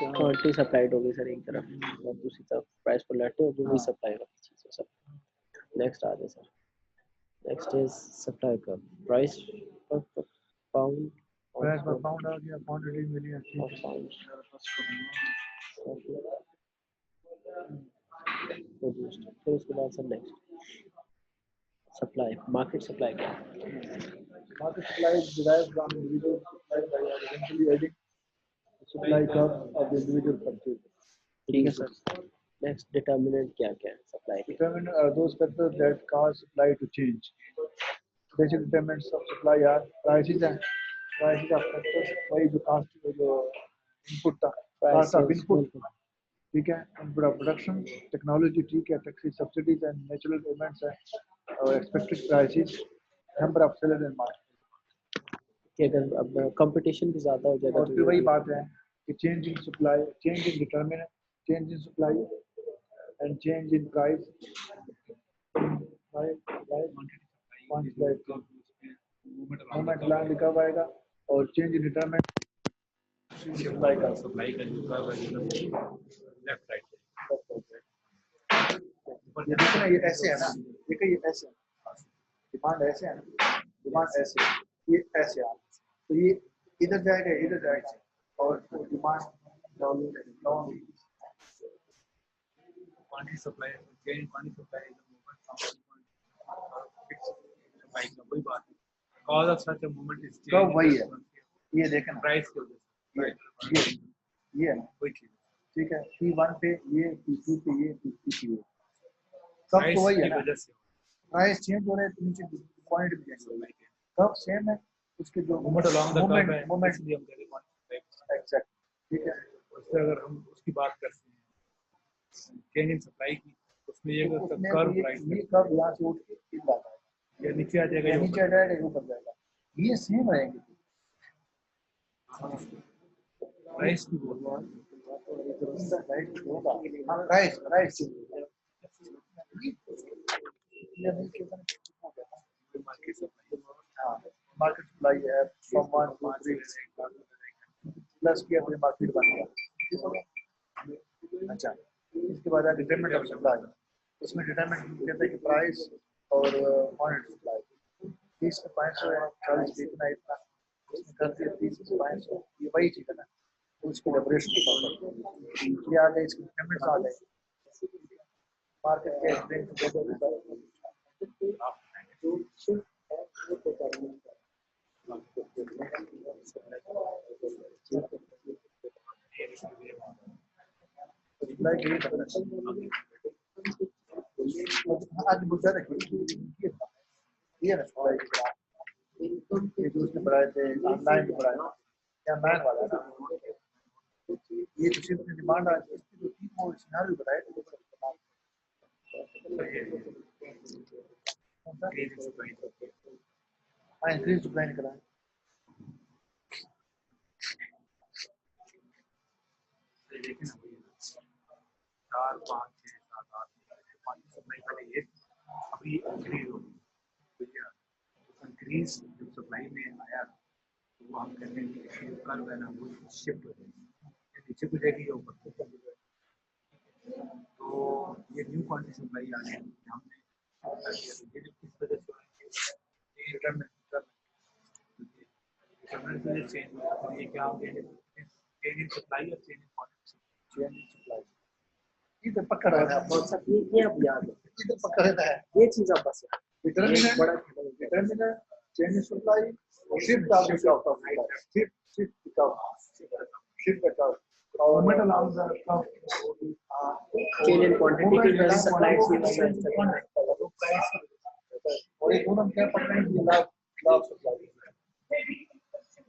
है। क्वांटिटी सप्लाइड होगी सर एक तरफ और दूसरी तरफ प्राइस पर लेते हो जो भी सप्लाई होगी चीज़ सब। नेक्स्ट आ जाए सर। नेक्स्ट इज सप्लाई का प्राइस पर पाउंड प्राइस पर पाउंड आ गया, क्वांटिटी मिली है। और पाउंड फिर उसके बाद sir next supply, market supply क्या है? Market supply is derived from individual supply by eventually adding the supply curve of the individual purchase. ठीक है सर। नेक्स्ट डिटर्मिनेंट क्या क्या है सप्लाई के? Determine those factors that cause supply to change. Basic determinants of supply are prices and prices of factors वही जो cost जो input था, cost of input, ठीक है, input of production, technology, ठीक है, taxes, subsidies and natural events है, expected prices, number of sellers and market. कि अगर अब कंपटीशन भी ज़्यादा हो जाएगा और फिर वही बात है कि change in supply, change in determinant, change in supply and change in price, movement line कब आएगा, और चेंज इन डिटरमिनेंट सप्लाई का जो कर्व है लेफ्ट राइट ये देखो ना, ये ऐसे है ना, देखो ये ऐसे डिमांड ऐसे है ना, डिमांड ऐसे है, ये ऐसे है, तो ये इधर जाएगा और डिमांड डाउन पानी सप्लाई चेंज पानी सप्लाई मूवमेंट सप्लाई का वही बात है। Cause of such a movement is कब वही है, ये देखें ना, प्राइस के वजह से ये है ना, वही चीज ठीक है, P1 पे ये, P2 पे ये, P3 पे ये, कब तो वही है ना, वजह से प्राइस चेंज हो रहे हैं तो नीचे पॉइंट भी चेंज हो रहा है, कब सेम है, उसके जो मूवमेंट अलोंग द कर्व है मोमेंट इसलिए हम कह रहे हैं एग्जैक्ट, ठीक है। उससे अगर हम उसकी बात करते हैं चेंज इन सप्लाई की, उसमें ये उसमें कर्व ये प्राइस कर्व यहाँ से उठ के इधर आता है, या नीचे आ जाएगा या नीचे आ जाएगा या ऊपर जाएगा, ये सेम रहेंगे प्राइस की बोल राइट होगा, हाँ राइट राइट मार्केट सप्लाई है फ्रॉम 1 to 3, प्लस किया तो मार्केट बन गया, ठीक हो गया। अच्छा, इसके बाद डिटरमिनेंट ऑफ सप्लाई, उसमें डिटरमिनेंट कहते हैं कि प्राइस और क्वांटिटी सप्लाई। 30 में 540 बेचना इतना, उसमें कर दिया 30 में 500, ये वही चीज़ है ना, तो उसकी डेकोरेशन ये आ गए, इसके डिटरमिनेंट्स आ गए, मार्केट के आज मुद्दा रखिए ये ना ये जो उसने बढ़ाए थे ऑनलाइन बढ़ाए या ऑनलाइन वाला है ना, ये तो सिर्फ डिमांड आज इसकी जो तीन और सिनेरियो बताए थे हाँ इंक्रीज सप्लाई निकला है। लेकिन 4 5 6 7 8 5 सप्लाई पहले ये अभी इंक्रीज हो गई, इंक्रीज जब सप्लाई में आया तो वो हम कहते हैं कि कर्व है ना वो शिफ्ट हो जाएगी, नीचे को जाएगी या ऊपर को जाएगी। तो ये न्यू क्वांटिटी सप्लाई आ गई, हमने ये किस वजह से रिटर्न चेंज ये क्या हो गया, चेंज इन सप्लाई और change in quantity, change in supply इधर पकड़ रहा है कौन सा ये अब याद है, इधर पकड़ रहा है ये चीज आप बस डिटरमिनेंट बड़ा determinant change in supply shift of the out of shift shift और movement allowance the change in quantity की वजह से सप्लाई और एक हम क्या पढ़ रहे हैं कि लाभ सप्लाई,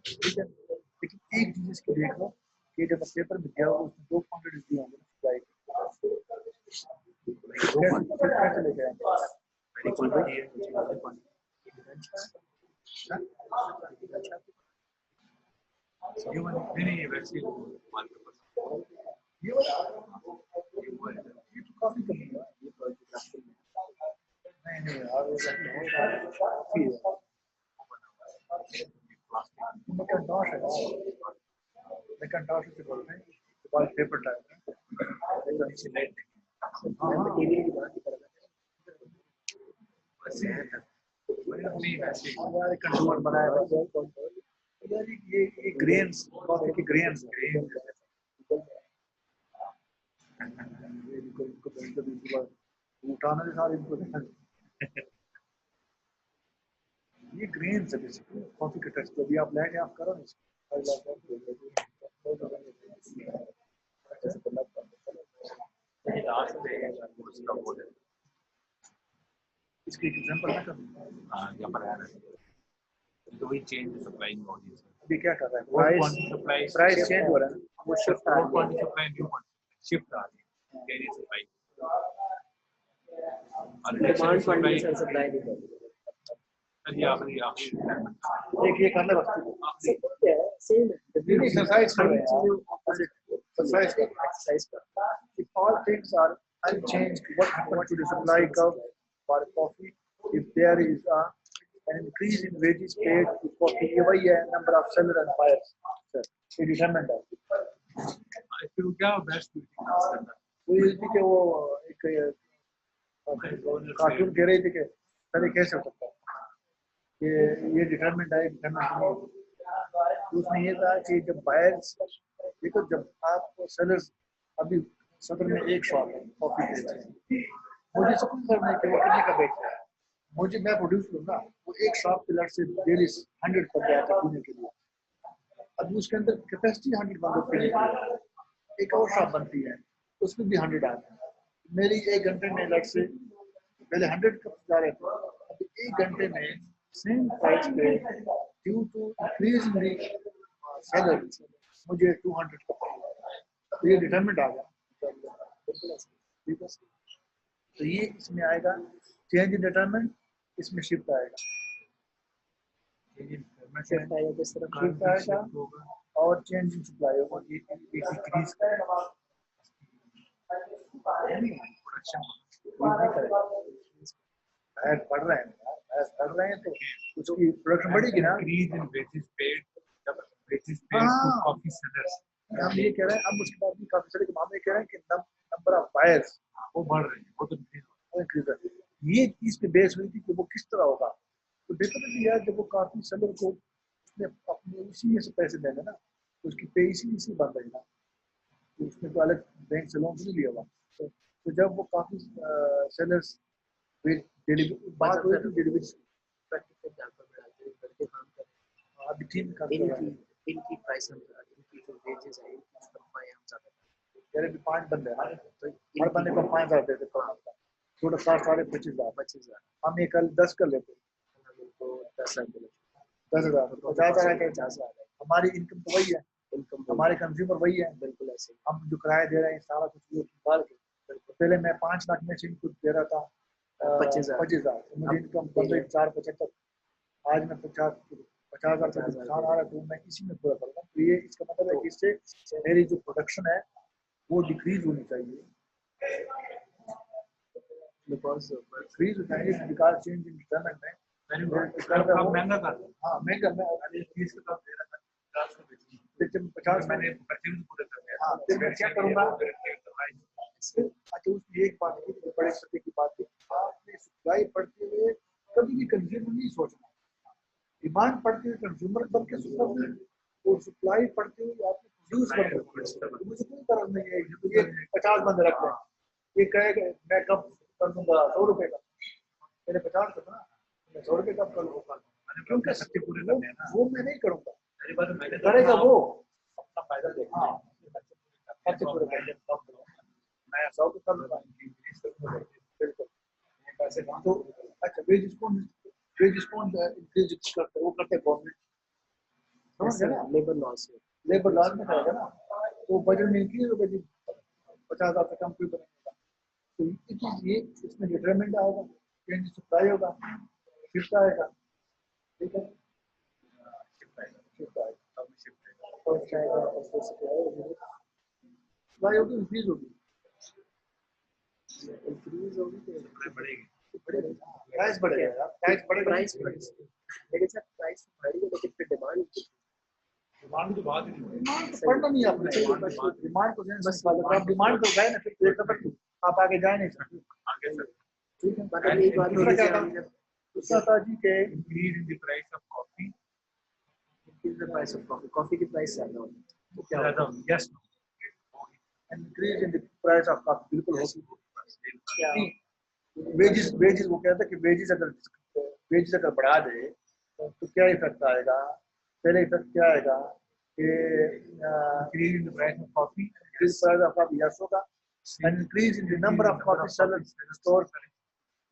ठीक है। लेकिन एक चीज इसको देख लो कि जब पेपर में दिया होगा उसमें दो क्वांटिटीज दी होंगी सप्लाई कैसे लेके आएंगे पहली क्वांटिटी है ये वाली नहीं वैसे मान लो ये तो काफी कम है नहीं मैकेंटॉश है मैकेंटॉश से बोलते हैं बाद पेपर टाइप है मटेरियल की बात ही कर रहे वैसे है नहीं वैसे यार कंज्यूमर बनाया हुआ यार ये ग्रेन्स कॉफी के ग्रेन्स उठाना के साथ इनको ये ग्रेन्स है बेसिकली कॉफी के टेस्ट अभी आप लेके आप करो ये लास्ट में उसका बोल है इसकी एग्जांपल ना करूं हां यहाँ पर आ रहा है तो वही चेंज सप्लाई में हो गई अभी क्या कर रहा है प्राइस चेंज हो रहा है वो शिफ्ट आ और quantity supply new quantity shift आ रही है चेंज सप्लाई और डिमांड सप्लाई कंडीशन सप्लाई नहीं कर ये आखिरी एक ये करना बस सेम है एक्सरसाइज कर रहे हैं एक्सरसाइज कर if all things are unchanged what happens to the supply curve for coffee if there is an increase in wages paid to coffee ये वही है number of seller and buyers ये determined है फिर क्या बेस्ट वो ये थी कि वो एक कार्टून कह रही थी कि सर कैसे हो सकता है कि ये डिटरमिनेंट है डिटरमिनेंट उसमें ये था कि जब बायर्स देखो जब आप सेलर्स अभी सदर में एक शॉप है कॉफी बेचते मुझे सब कुछ करना है कि वो कितने का बेचता है मुझे मैं प्रोड्यूस करूँगा वो एक शॉप के लड़ से डेली 100 कर गया था पीने के लिए अब उसके अंदर कैपेसिटी 100 बंदों पीने के लिए एक और शॉप बनती है उसमें भी 100 आते हैं मेरी 1 घंटे में लड़ से पहले 100 कप जा रहे थे अभी 1 घंटे में सेम प्राइस पे due to increase in the seller मुझे 200 कप ये डिटरमिनेंट आ गया तो ये इसमें आएगा चेंज इन डिटरमिनेंट इसमें शिफ्ट आएगा शिफ्ट आएगा किस तरफ शिफ्ट आएगा और चेंज इन सप्लाई होगा ये डिक्रीज करेगा पढ़ रहे हैं तो उसकी प्रोडक्शन बढ़ेगी ना increase in wages paid wages paid to हाँ। coffee sellers हम ये कह रहे हैं, हम उसके बाद भी काफी सारे हम ये कह रहे हैं कि नंबर ऑफ बायर्स वो बढ़ रहे हैं, वो तो increase हो रहा है। ये चीज पे बेस हुई थी कि वो किस तरह होगा। तो डेफिनेटली यार, जब वो काफी सेलर को उसने अपने उसी में से पैसे देने ना, तो उसकी पे इसी बन रही ना, तो उसने तो अलग बैंक से लोन नहीं लिया हुआ। तो जब वो काफी सेलर्स बात हुई थी डिलीवरी प्रैक्टिकल एग्जांपल में डालते हैं, करके काम कर रहे अभी टीम का हैं, इनकी प्राइस हम, इनकी जो वेजेस है, इनकी तनख्वाहें हम ज्यादा कह रहे 5 बंदे हैं ना, तो हर बंदे को 5,000 देते थे, थोड़ा 25,000 25,000 हम ये कल 10 कर लेते, हम उनको 10,000 देते 10,000 50,000 है। 50,000 है हमारी इनकम तो वही है, इनकम, हमारे कंज्यूमर वही है। बिल्कुल ऐसे ही। हम जो किराया दे रहे हैं सारा कुछ वो निकाल के, तो पहले मैं 5 लाख में से इनको दे रहा था 25,000, तो मुझे इनकम बन रही 4,75, आज मैं 50,000 का नुकसान आ रहा है, तो मैं इसी में पूरा कर रहा हूँ। तो ये इसका मतलब है कि इससे मेरी जो प्रोडक्शन है वो डिक्रीज होनी चाहिए, बिकॉज डिक्रीज हो चाहिए बिकॉज चेंज इन रिटर्न में आप महंगा कर दो। हाँ महंगा मैं अरे 30 का दे रहा था 50 का बेची, लेकिन 50 मैंने परचेज पूरे कर दिया। हाँ, फिर मैं क्या करूँगा? अच्छा, उसमें एक बात की बड़े सत्य की बात है, आपने सप्लाई बढ़ते हुए कभी भी कंज्यूमर नहीं सोचना, डिमांड बढ़ते हुए कंज्यूमर बन के सोचना, और सप्लाई बढ़ते हुए आपने प्रोड्यूस करना। तो मुझे कोई गरज नहीं है ये 50 बंद रख लें, ये कहेगा मैं कब कर दूंगा 100 रुपए का, मैंने 50 करना, मैं 100 रुपए कब कर लूंगा, क्योंकि सत्य पूरे करने हैं ना। वो मैं नहीं करूंगा, मेरी बात मैंने करेगा वो अपना फायदा देखना हाँ, है। खर्चे पूरे करने मैं 100 को कर लूंगा, बिल्कुल। पैसे कहाँ तो अच्छा, वेज कौन इंक्रीज करते, वो करते गवर्नमेंट, समझ गए ना, लेबर लॉस है। लेबर लॉज में करेगा ना, तो बजट में इंक्रीज होगा जी, 50,000 से कम कोई बनेगा। तो ये चीज ये इसमें डिटरमिनेंट आएगा, चेंज सप्लाई होगा, शिफ्ट आएगा, ठीक है, शिफ्ट आएगा, और जाएगा, और फिर सप्लाई होगी, इंक्रीज होगी, इंक्रीज होगी तो बढ़ेगी। प्राइस बढ़ेगा, प्राइस बढ़ेगा, प्राइस लेकिन सर प्राइस बढ़ी है, लेकिन फिर डिमांड डिमांड तो बात ही नहीं है। डिमांड तो पढ़ना नहीं है आपने, डिमांड को बस आप डिमांड तो गए ना, फिर एक नंबर आप आगे जा नहीं सकते, आगे सर ठीक है। मतलब यही बात दूसरा क्या था? होगी जब दूसरा था जी के increase in the price of coffee price of coffee, coffee की प्राइस ज्यादा होगी तो क्या ज्यादा होगा? yes increase in the price of coffee, बिल्कुल होगी। क्या वेजेस वो कहता है कि वेजेस अगर बढ़ा दे तो क्या इफेक्ट आएगा, पहले इफेक्ट क्या आएगा कि increase in the price of coffee increase price of coffee yes होगा, and increase in the number of coffee sellers store,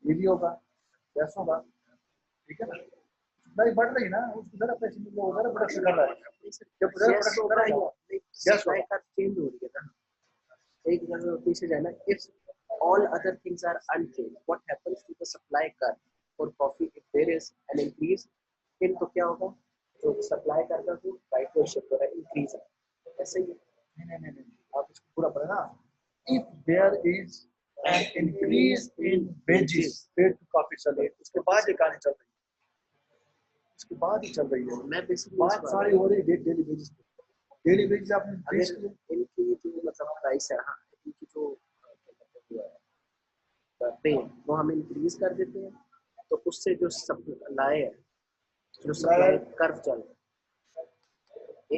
ये भी होगा, यस होगा, ठीक है ना। सप्लाई बढ़ रही ना, उसको जरा पैसे मिल रहे, उधर प्रोडक्शन कर रहा है, जब उधर यस प्रोडक्शन कर रहा है, यस सप्लाई का चेंज हो रही है ना, एक जगह पीछे जाना, if all other things are unchanged, what happens to the supply curve for coffee if there is an increase in, तो क्या होगा, जो सप्लाई कर्व है वो राइटवर्ड शिफ्ट हो रहा है, इंक्रीज है, ऐसे ही नहीं, आप इसको पूरा पढ़े ना, if there is an increase in wages paid to coffee seller, उसके बाद ये कहानी चल रही है, उसके बाद ही चल रही है, मैं बेसिकली बात सारी हो रही है डेली वेजेस पे, डेली वेजेस आपने increase अगर किए, इनकी जो मतलब प्राइस है, हाँ इनकी जो पे वो हम इंक्रीज कर देते हैं, तो उससे जो सप्लाई है, जो सप्लाई कर्व चल रहा है,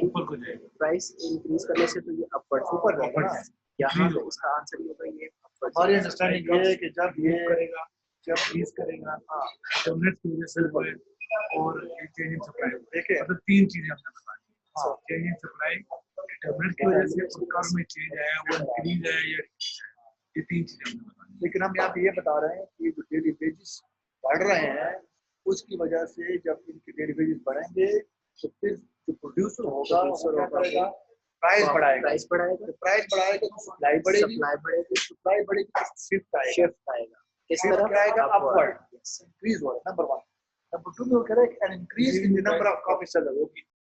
ऊपर को जाएगा। प्राइस इंक्रीज करने से तो ये अपवर्ड ऊपर जाएगा ना। यहाँ पे इसका आंसर ये होगा, ये upward हमारी जाएगा। अंडरस्टैंडिंग ये है कि जब ये करेगा जब फ्रीज करेगा इंटरनेट की वजह से हुए और चेंज इन सप्लाई, देखिए मतलब तीन चीजें हमने बता दी, हाँ। चेंज इन सप्लाई, इंटरनेट की वजह से कर्व में चेंज आया, वो इंक्रीज है या डिक्रीज है, ये तीन चीजें हमने बता दी। लेकिन हम यहाँ पे ये बता रहे हैं कि जो डेली वेजेस बढ़ रहे हैं उसकी वजह से जब इनके डेली वेजेस बढ़ेंगे तो फिर जो प्रोड्यूसर होगा वो क्या करेगा, प्राइस बढ़ाएगा, प्राइस बढ़ाएगा तो सप्लाई बढ़ेगी तो शिफ्ट आएगा, किस फिर तरफ क्या आएगा, अपवर्ड Yes. इंक्रीज हो रहा है, नंबर 1। नंबर 2 में वो कह रहा है कि an increase in the number of coffee seller होगी,